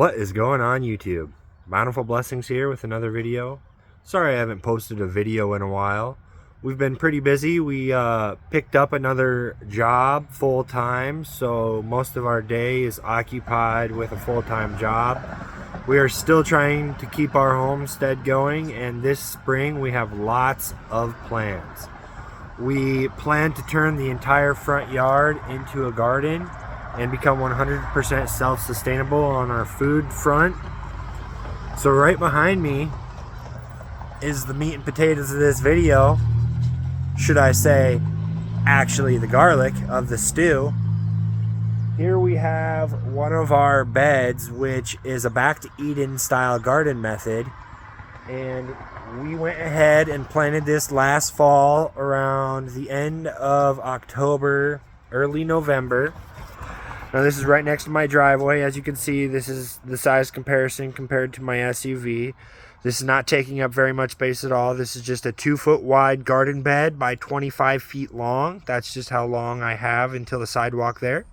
What is going on YouTube? Bountiful Blessings here with another video. Sorry I haven't posted a video in a while. We've been pretty busy. We picked up another job full-time, so most of our day is occupied with a full-time job. We are still trying to keep our homestead going, and this spring we have lots of plans. We plan to turn the entire front yard into a garden and become 100% self-sustainable on our food front. So right behind me is the meat and potatoes of this video. Should I say, actually the garlic of the stew. Here we have one of our beds, which is a back to Eden style garden method. And we went ahead and planted this last fall around the end of October, early November. Now this is right next to my driveway. As you can see, this is the size comparison compared to my SUV. This is not taking up very much space at all. This is just a 2-foot wide garden bed by 25 feet long. That's just how long I have until the sidewalk there.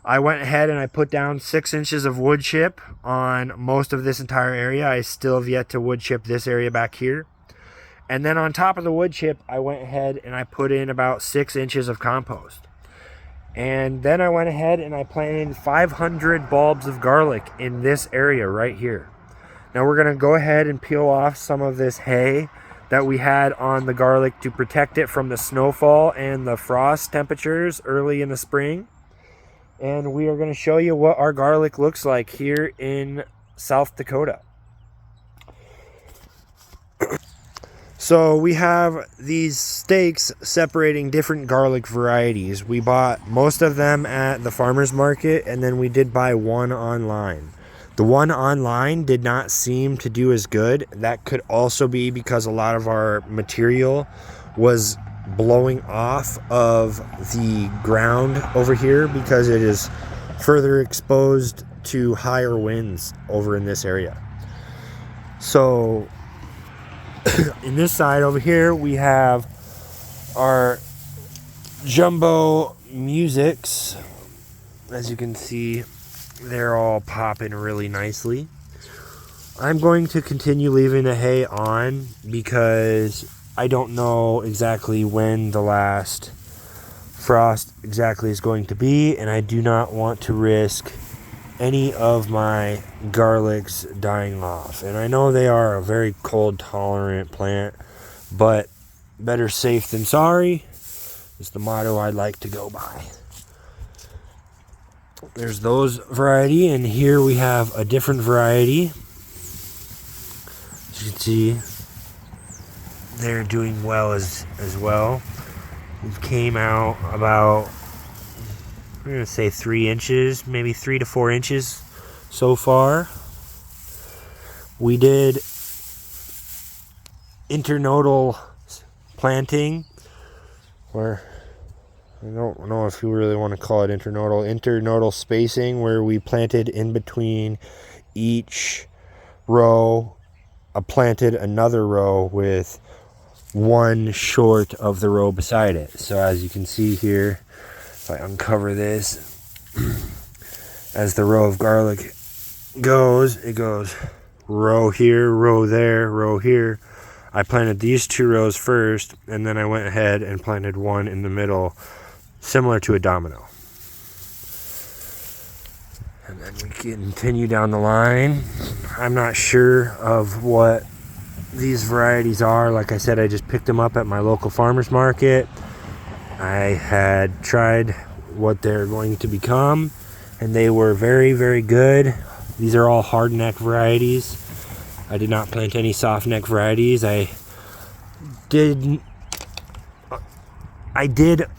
I went ahead and I put down 6 inches of wood chip on most of this entire area. I still have yet to wood chip this area back here. And then on top of the wood chip, I went ahead and I put in about 6 inches of compost. And then I went ahead and I planted 500 bulbs of garlic in this area right here. Now we're going to go ahead and peel off some of this hay that we had on the garlic to protect it from the snowfall and the frost temperatures early in the spring. And we are going to show you what our garlic looks like here in South Dakota. So we have these stakes separating different garlic varieties. We bought most of them at the farmer's market, and then we did buy one online. The one online did not seem to do as good. That could also be because a lot of our material was blowing off of the ground over here because it is further exposed to higher winds over in this area. So in this side over here, we have our jumbo musics. As you can see, they're all popping really nicely. I'm going to continue leaving the hay on because I don't know exactly when the last frost exactly is going to be, and I do not want to risk any of my garlics dying off. And I know they are a very cold tolerant plant, but better safe than sorry is the motto I'd like to go by. There's those variety, and here we have a different variety. As you can see, they're doing well as well. We came out about, we're going to say 3 inches, maybe 3 to 4 inches so far. We did internodal planting, where I don't know if you really want to call it internodal spacing, where we planted in between each row, planted another row with one short of the row beside it. So as you can see here, if I uncover this, as the row of garlic goes, it goes row here, row there, row here. I planted these 2 rows first, and then I went ahead and planted one in the middle, similar to a domino. And then we continue down the line. I'm not sure of what these varieties are. Like I said, I just picked them up at my local farmer's market. I had tried what they're going to become, and they were very, very good. These are all hard neck varieties. I did not plant any soft neck varieties. I did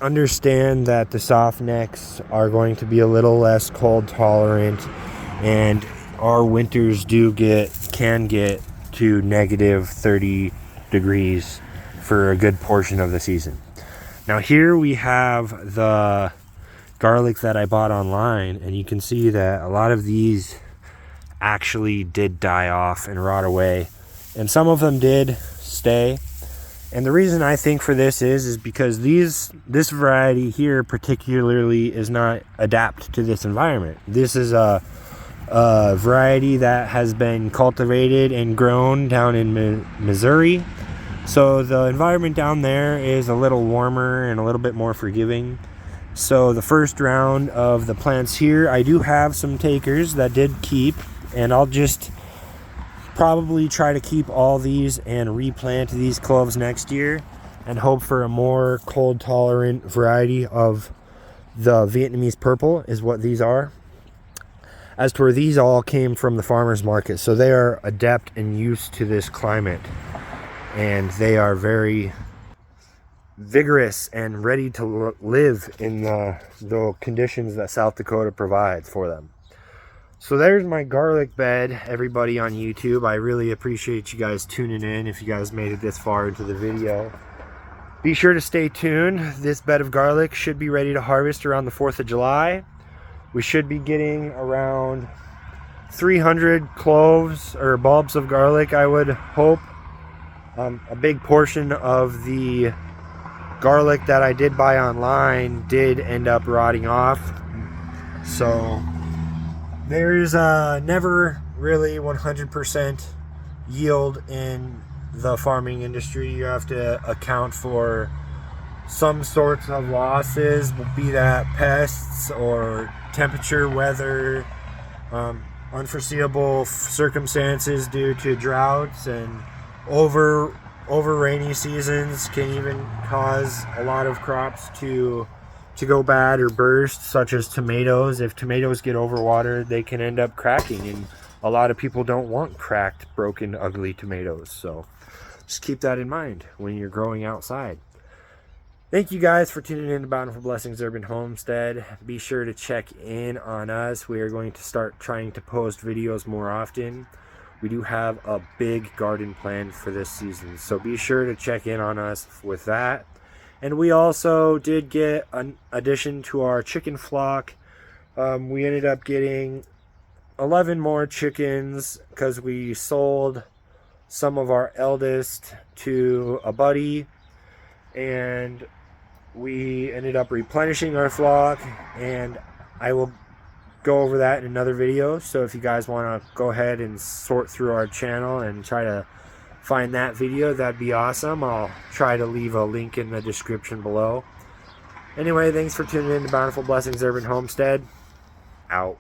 understand that the soft necks are going to be a little less cold tolerant, and our winters can get to negative 30 degrees for a good portion of the season. Now here we have the garlic that I bought online, and you can see that a lot of these actually did die off and rot away, and some of them did stay. And the reason I think for this is because this variety here particularly is not adapt to this environment. This is a a variety that has been cultivated and grown down in Missouri. So the environment down there is a little warmer and a little bit more forgiving. So the first round of the plants here, I do have some takers that did keep, and I'll just probably try to keep all these and replant these cloves next year and hope for a more cold tolerant variety of the Vietnamese purple is what these are. As to where these all came from the farmer's market, so they are adept and used to this climate, and they are very vigorous and ready to live in the conditions that South Dakota provides for them. So there's my garlic bed, everybody on YouTube. I really appreciate you guys tuning in if you guys made it this far into the video. Be sure to stay tuned. This bed of garlic should be ready to harvest around the 4th of July. We should be getting around 300 cloves or bulbs of garlic, I would hope. A big portion of the garlic that I did buy online did end up rotting off. So there's never really 100% yield in the farming industry. You have to account for some sorts of losses, be that pests or temperature, weather, unforeseeable circumstances due to droughts, and over rainy seasons can even cause a lot of crops to go bad or burst, such as tomatoes. If tomatoes get overwatered, they can end up cracking, and a lot of people don't want cracked, broken, ugly tomatoes. So just keep that in mind when you're growing outside. Thank you guys for tuning in to Bountiful Blessings Urban Homestead. Be sure to check in on us. We are going to start trying to post videos more often. We do have a big garden planned for this season, so be sure to check in on us with that. And we also did get an addition to our chicken flock. We ended up getting 11 more chickens because we sold some of our eldest to a buddy, and we ended up replenishing our flock, and I will go over that in another video. So if you guys want to go ahead and sort through our channel and try to find that video, that'd be awesome. I'll try to leave a link in the description below. Anyway, thanks for tuning in to Bountiful Blessings Urban Homestead. Out.